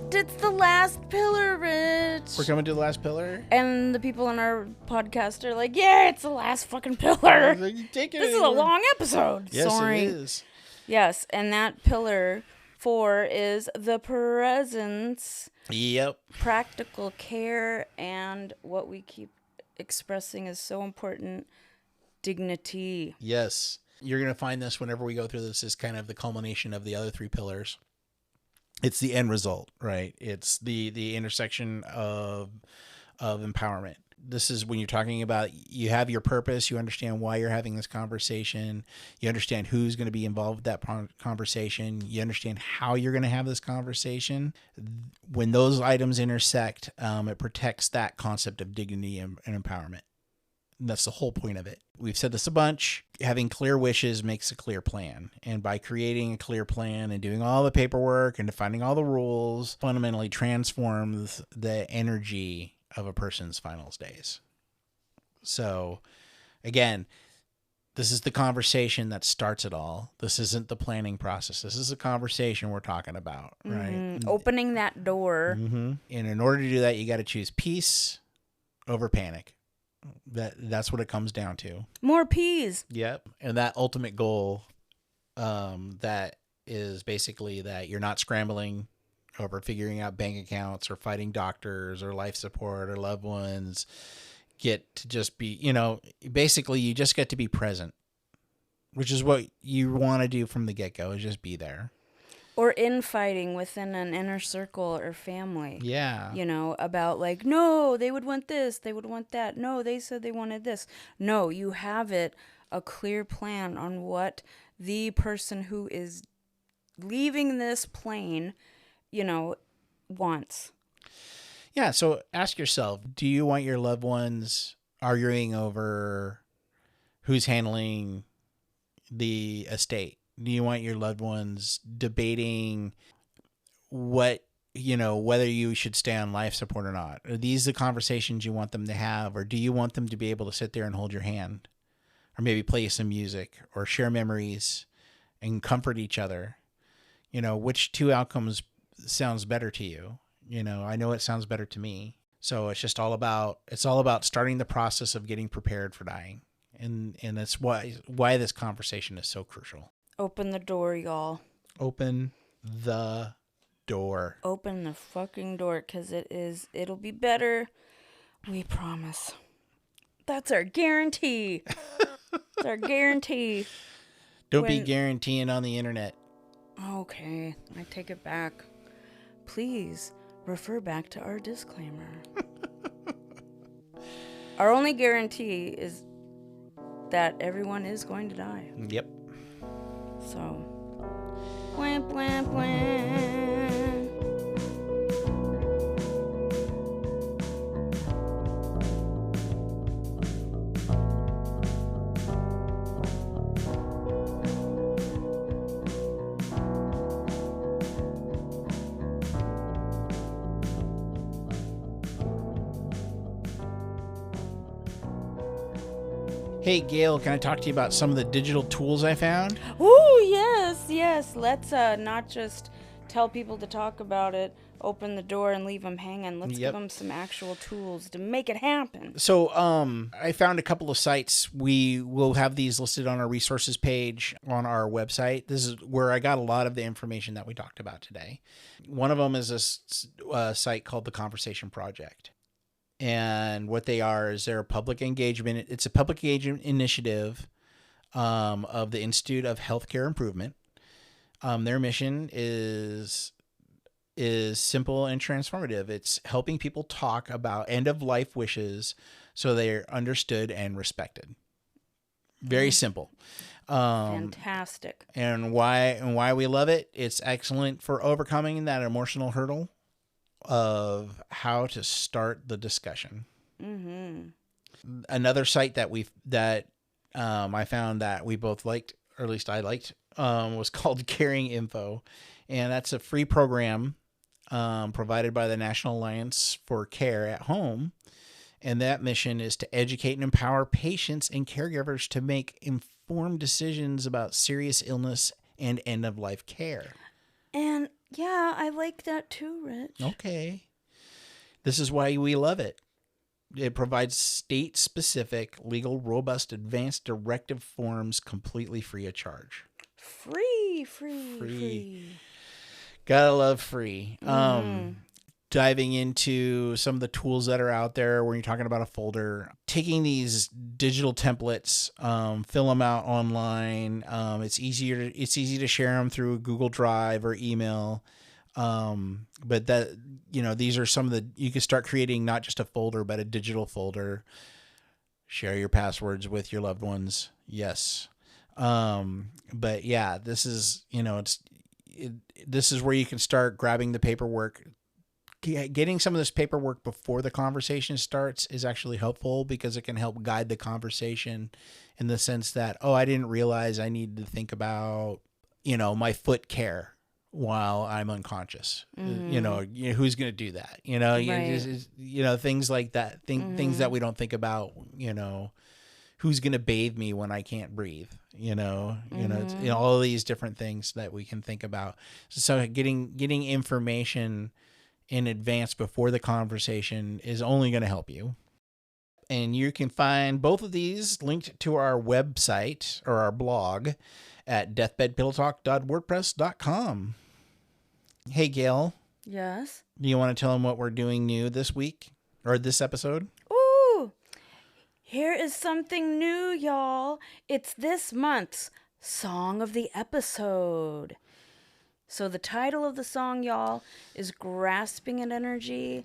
It's the last pillar, Rich. We're coming to the last pillar? And the people on our podcast are like, yeah, it's the last fucking pillar. Take it this is a long episode. Yes, Sorry. It is. Yes, and that pillar 4 is the presence. Yep. Practical care, and what we keep expressing is so important, dignity. Yes. You're going to find this whenever we go through this is kind of the culmination of the other 3 pillars. It's the end result, right? It's the intersection of empowerment. this is when you're talking about, you have your purpose, you understand why you're having this conversation, you understand who's going to be involved with that conversation, you understand how you're going to have this conversation. When those items intersect, it protects that concept of dignity and empowerment. And that's the whole point of it. We've said this a bunch. Having clear wishes makes a clear plan. And by creating a clear plan and doing all the paperwork and defining all the rules, fundamentally transforms the energy of a person's final days. So, again, this is the conversation that starts it all. This isn't the planning process. This is a conversation we're talking about, right? Opening that door. Mm-hmm. And in order to do that, you got to choose peace over panic. That's what it comes down to. More peas. Yep. And that ultimate goal, that is basically that you're not scrambling over figuring out bank accounts or fighting doctors or life support or loved ones. Get to just be, basically you just get to be present, which is what you want to do from the get-go, is just be there. Or infighting within an inner circle or family. Yeah. About like, no, they would want this, they would want that. No, they said they wanted this. No, you have a clear plan on what the person who is leaving this plane, wants. Yeah, so ask yourself, do you want your loved ones arguing over who's handling the estate? Do you want your loved ones debating whether you should stay on life support or not? Are these the conversations you want them to have? Or do you want them to be able to sit there and hold your hand? Or maybe play some music or share memories and comfort each other? Which two outcomes sounds better to you? I know it sounds better to me. So it's all about starting the process of getting prepared for dying. And that's why this conversation is so crucial. Open the door, y'all. Open the door. Open the fucking door, because it'll be better. We promise. That's our guarantee. It's our guarantee. Don't be guaranteeing on the internet. Okay, I take it back. Please refer back to our disclaimer. Our only guarantee is that everyone is going to die. Yep. So, bwah, bwah, bwah. Hey, Gayle, can I talk to you about some of the digital tools I found? Ooh, yes. Let's not just tell people to talk about it, open the door and leave them hanging. Let's give them some actual tools to make it happen. So I found a couple of sites. We will have these listed on our resources page on our website. This is where I got a lot of the information that we talked about today. One of them is a site called the Conversation Project. And what they are is they're a public engagement. It's a public engagement initiative of the Institute of Healthcare Improvement. Their mission is simple and transformative. It's helping people talk about end-of-life wishes so they're understood and respected. Very simple. Fantastic. And why we love it? It's excellent for overcoming that emotional hurdle of how to start the discussion. Mm-hmm. Another site that I found that we both liked, or at least I liked, was called Caring Info, and that's a free program provided by the National Alliance for Care at Home, and that mission is to educate and empower patients and caregivers to make informed decisions about serious illness and end-of-life care. And yeah, I like that too, Rich. Okay. This is why we love it. It provides state-specific, legal, robust, advanced directive forms completely free of charge. Free. Gotta love free. Mm-hmm. Diving into some of the tools that are out there when you're talking about a folder, taking these digital templates, fill them out online. It's easy to share them through Google Drive or email. But that, these are some of the, you can start creating not just a folder, but a digital folder. Share your passwords with your loved ones. Yes. But yeah, this is, this is where you can start grabbing the paperwork. Getting some of this paperwork before the conversation starts is actually helpful because it can help guide the conversation in the sense that, oh, I didn't realize I needed to think about, my foot care while I'm unconscious. Who's going to do that? Right. Things like that, things that we don't think about, who's going to bathe me when I can't breathe, all of these different things that we can think about. So getting information in advance before the conversation is only going to help you. And you can find both of these linked to our website or our blog at deathbedpillowtalk.wordpress.com. Hey, Gail. Yes. Do you want to tell them what we're doing new this week or this episode? Ooh, here is something new, y'all. It's this month's Song of the Episode. So the title of the song, y'all, is Grasping at Energy.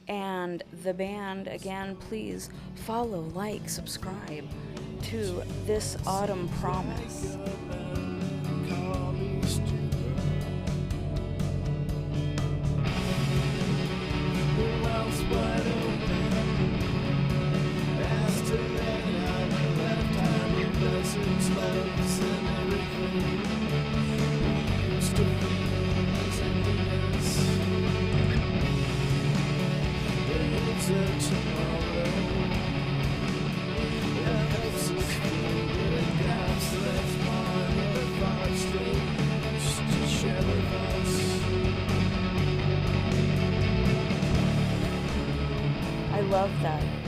And the band, again, please follow, like, subscribe to This Autumn Promise.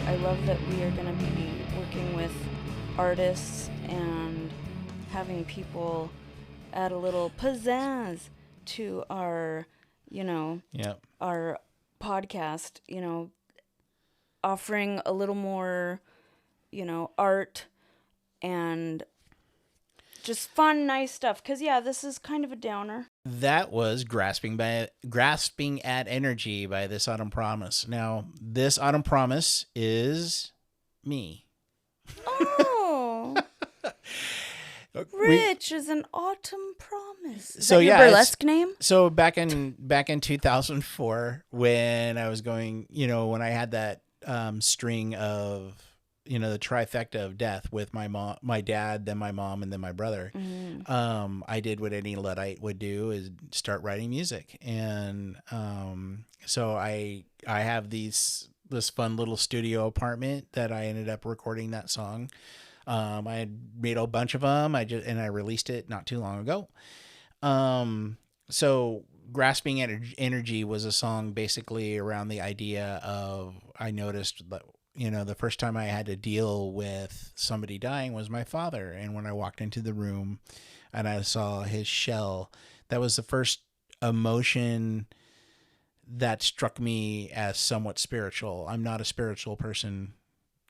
I love that we are going to be working with artists and having people add a little pizzazz to our, our podcast, offering a little more, art and just fun, nice stuff. Because, this is kind of a downer. That was Grasping at Energy by This Autumn Promise. Now, This Autumn Promise is me. Oh. Rich is an autumn promise. Is so that your burlesque name? So back in 2004, when I was going, when I had that string of, the trifecta of death with my mom, my dad, then my mom, and then my brother. Mm-hmm. I did what any Luddite would do, is start writing music, and so I have this fun little studio apartment that I ended up recording that song. I had made a bunch of them. I released it not too long ago. So Grasping at Energy was a song basically around the idea of, I noticed that, the first time I had to deal with somebody dying was my father. And when I walked into the room and I saw his shell, that was the first emotion that struck me as somewhat spiritual. I'm not a spiritual person,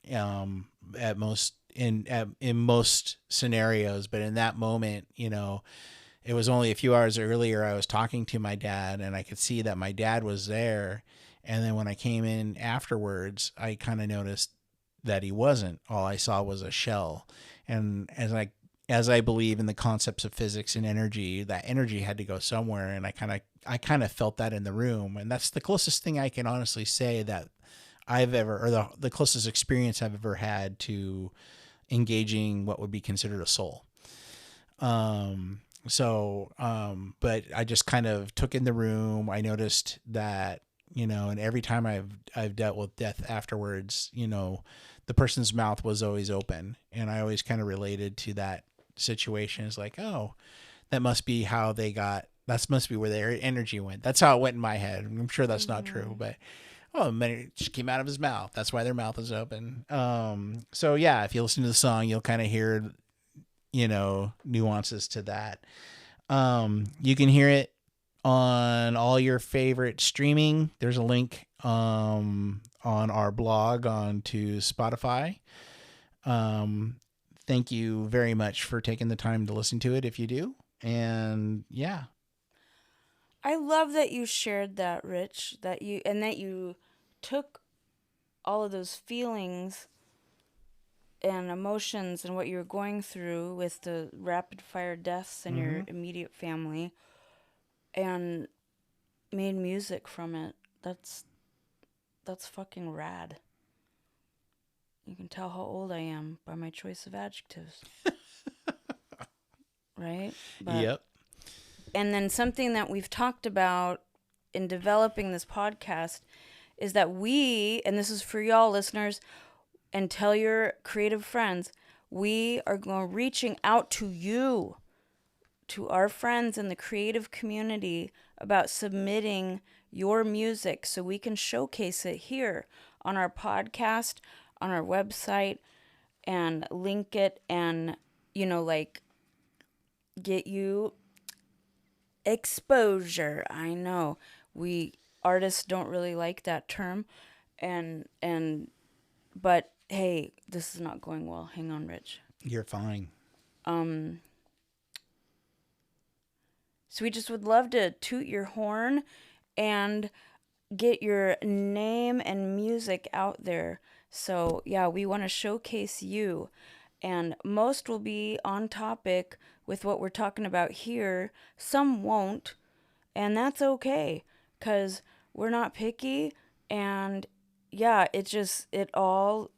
at most in most scenarios, but in that moment, it was only a few hours earlier I was talking to my dad, and I could see that my dad was there. And then when I came in afterwards, I kind of noticed that he wasn't. All I saw was a shell. And as I believe in the concepts of physics and energy, that energy had to go somewhere. And I kind of felt that in the room. And that's the closest thing I can honestly say that I've ever, or the closest experience I've ever had to engaging what would be considered a soul. But I just kind of took in the room. I noticed that, and every time I've dealt with death afterwards, the person's mouth was always open, and I always kind of related to that situation. It's like, oh, that must be how they got, that must be where their energy went. That's how it went in my head. I'm sure that's not true, but it just came out of his mouth. That's why their mouth is open. So yeah, if you listen to the song, you'll kind of hear, nuances to that. You can hear it on all your favorite streaming. There's a link on our blog onto Spotify. Thank you very much for taking the time to listen to it if you do. And yeah. I love that you shared that, Rich, that you took all of those feelings and emotions and what you were going through with the rapid fire deaths in Mm-hmm. your immediate family and made music from it. That's fucking rad. You can tell how old I am by my choice of adjectives, right? But Yep. and then something that we've talked about in developing this podcast is that and this is for y'all listeners, and tell your creative friends, we are going reaching out to you, to our friends in the creative community about submitting your music so we can showcase it here on our podcast, on our website, and link it and, like get you exposure. I know we artists don't really like that term, but hey, this is not going well. Hang on, Rich. You're fine. Um, so we just would love to toot your horn and get your name and music out there. So, yeah, we want to showcase you. And most will be on topic with what we're talking about here. Some won't. And that's okay because we're not picky. And yeah, it all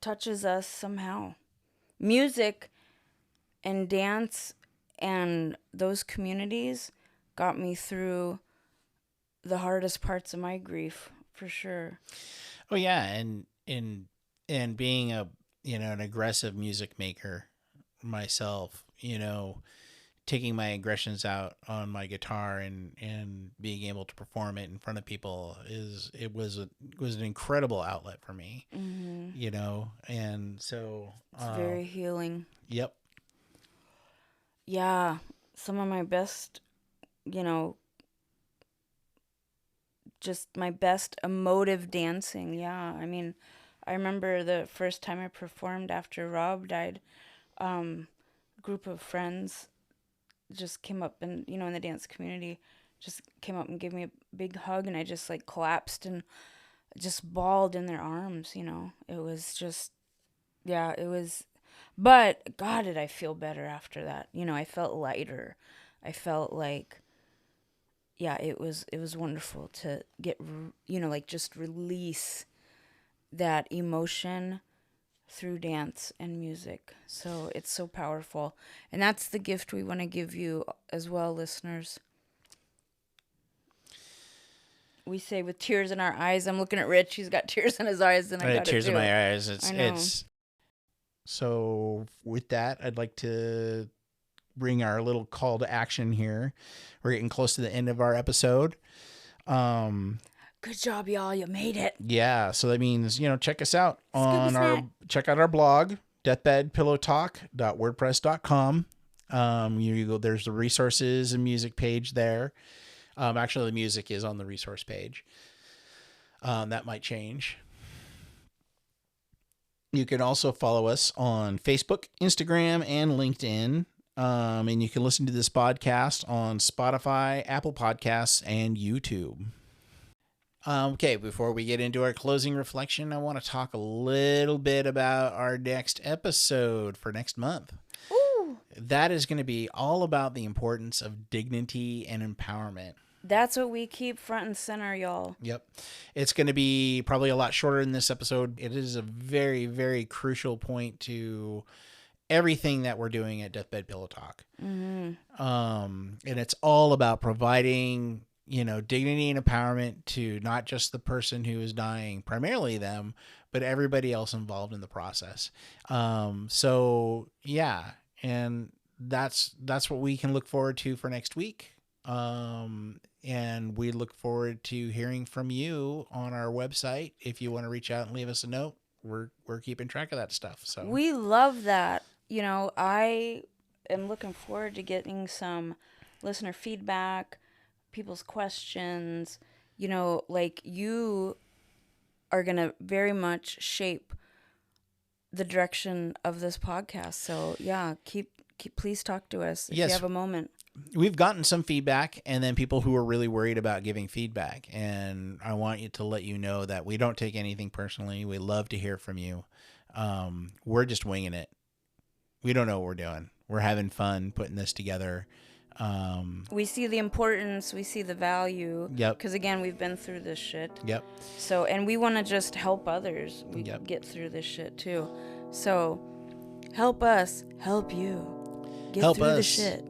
touches us somehow. Music and dance and those communities got me through the hardest parts of my grief for sure. Oh yeah, and being a an aggressive music maker myself, taking my aggressions out on my guitar and being able to perform it in front of people was an incredible outlet for me. Mm-hmm. And so It's very healing. yep. Yeah, some of my best, you know, just my best emotive dancing. Yeah, I mean, I remember the first time I performed after Rob died. A group of friends just came up and in the dance community just came up and gave me a big hug, and I just like collapsed and just bawled in their arms. It was just, yeah, it was. But God, did I feel better after that? I felt lighter. I felt like, yeah, it was wonderful to get, like just release that emotion through dance and music. So it's so powerful. And that's the gift we want to give you as well, listeners. We say with tears in our eyes. I'm looking at Rich. He's got tears in his eyes, and I I had got it tears in too. my eyes. I know. It's so with that, I'd like to bring our little call to action here. We're getting close to the end of our episode. Good job, y'all. You made it. Yeah, so that means, check us out Scooby snack. check out our blog, deathbedpillowtalk.wordpress.com. You go, there's the resources and music page there. Actually, the music is on the resource page. That might change. You can also follow us on Facebook, Instagram, and LinkedIn. And you can listen to this podcast on Spotify, Apple Podcasts, and YouTube. Okay, before we get into our closing reflection, I want to talk a little bit about our next episode for next month. Ooh. That is going to be all about the importance of dignity and empowerment. That's what we keep front and center, y'all. Yep. It's going to be probably a lot shorter in this episode. It is a very, very crucial point to everything that we're doing at Deathbed Pillow Talk. Mm-hmm. And it's all about providing, dignity and empowerment to not just the person who is dying, primarily them, but everybody else involved in the process. So yeah, and that's what we can look forward to for next week. And we look forward to hearing from you on our website. If you want to reach out and leave us a note, we're keeping track of that stuff. So we love that. I am looking forward to getting some listener feedback, people's questions. Like you are going to very much shape the direction of this podcast. So yeah, keep please talk to us if you have a moment. we've gotten some feedback, and then people who are really worried about giving feedback. And I want you to let you know that we don't take anything personally. We love to hear from you. We're just winging it. We don't know what we're doing. We're having fun putting this together. We see the importance. We see the value. Yep. Because, again, we've been through this shit. Yep. So, and we want to just help others. We Yep. get through this shit, too. So, help us help you. Get Help through the us. shit.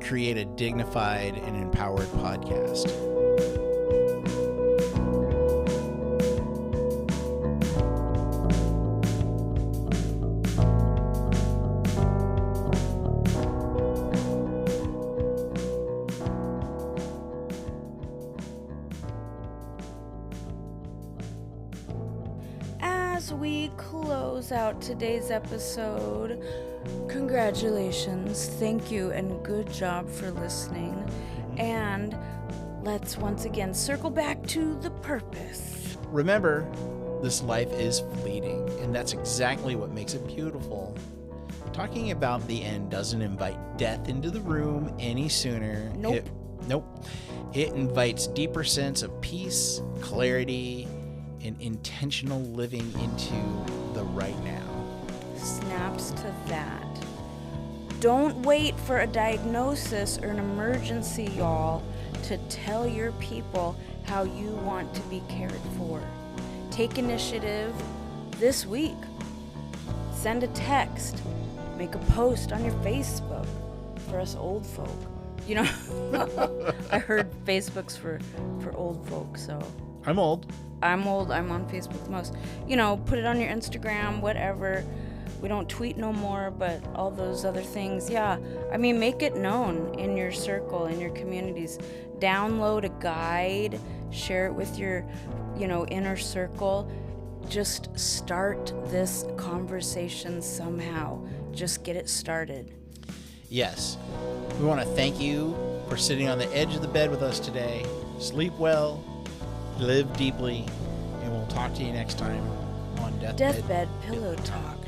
Create a dignified and empowered podcast. As we close out today's episode, congratulations, thank you, and good job for listening. And let's once again circle back to the purpose. Remember, this life is fleeting, and that's exactly what makes it beautiful. Talking about the end doesn't invite death into the room any sooner. Nope. Nope. It invites deeper sense of peace, clarity, and intentional living into the right now. Snaps to that. Don't wait for a diagnosis or an emergency, y'all, to tell your people how you want to be cared for. Take initiative this week. Send a text. Make a post on your Facebook for us old folk. You know, I heard Facebook's for old folk, so. I'm old. I'm old. I'm on Facebook the most. You know, put it on your Instagram, whatever. We don't tweet no more, but all those other things, yeah. I mean, make it known in your circle, in your communities. Download a guide, share it with your, inner circle. Just start this conversation somehow. Just get it started. Yes. We want to thank you for sitting on the edge of the bed with us today. Sleep well, live deeply, and we'll talk to you next time on Deathbed Pillow Talk.